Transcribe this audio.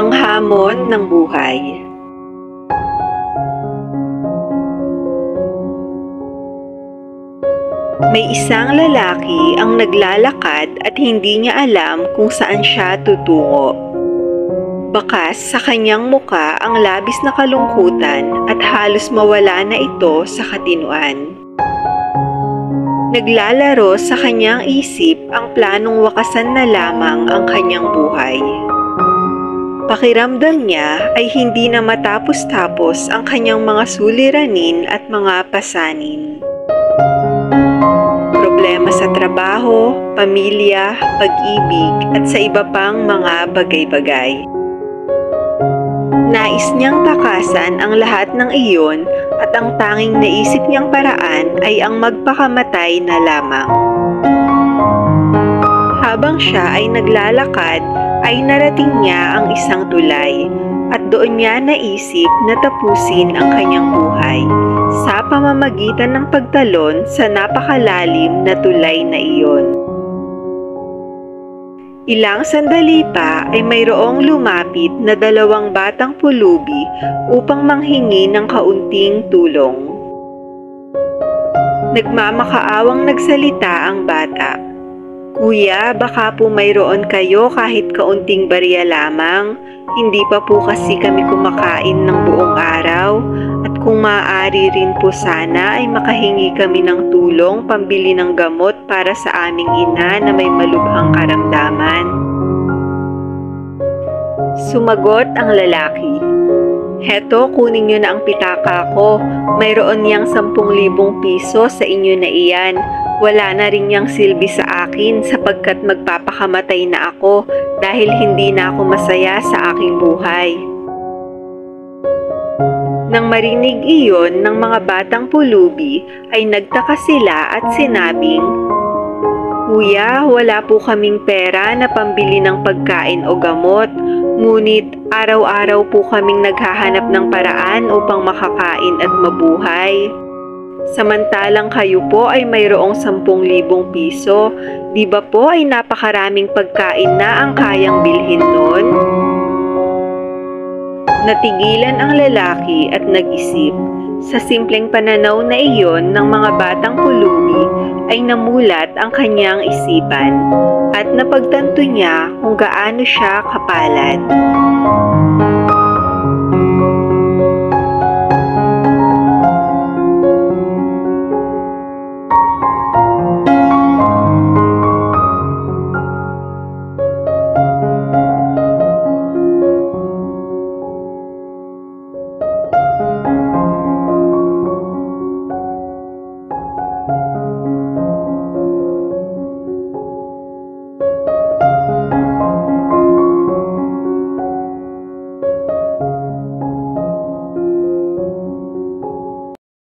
Ang hamon ng buhay. May isang lalaki ang naglalakad at hindi niya alam kung saan siya tutungo. Bakas sa kanyang muka ang labis na kalungkutan at halos mawala na ito sa katinuan. Naglalaro sa kanyang isip ang planong wakasan na lamang ang kanyang buhay. Pakiramdam niya ay hindi na matapos-tapos ang kanyang mga suliranin at mga pasanin. Problema sa trabaho, pamilya, pag-ibig at sa iba pang mga bagay-bagay. Nais niyang takasan ang lahat ng iyon at ang tanging naisip niyang paraan ay ang magpakamatay na lamang. Habang siya ay naglalakad, ay narating niya ang isang tulay at doon niya naisip na tapusin ang kanyang buhay sa pamamagitan ng pagtalon sa napakalalim na tulay na iyon. Ilang sandali pa ay mayroong lumapit na dalawang batang pulubi upang manghingi ng kaunting tulong. Nagmamakaawang nagsalita ang bata. "Kuya, baka po mayroon kayo kahit kaunting barya lamang. Hindi pa po kasi kami kumakain ng buong araw. At kung maaari rin po sana ay makahingi kami ng tulong pambili ng gamot para sa aming ina na may malubhang karamdaman." Sumagot ang lalaki. "Heto, kunin niyo na ang pitaka ko. Mayroon niyang 10,000 piso sa inyo na iyan. Wala na rin niyang silbi sa akin sapagkat magpapakamatay na ako dahil hindi na ako masaya sa aking buhay." Nang marinig iyon ng mga batang pulubi ay nagtaka sila at sinabing, "Kuya, wala po kaming pera na pambili ng pagkain o gamot, ngunit araw-araw po kaming naghahanap ng paraan upang makakain at mabuhay. Samantalang kayo po ay mayroong 10,000 piso, di ba po ay napakaraming pagkain na ang kayang bilhin nun?" Natigilan ang lalaki at nag-isip. Sa simpleng pananaw na iyon ng mga batang pulubi ay namulat ang kanyang isipan at napagtanto niya kung gaano siya kapalad.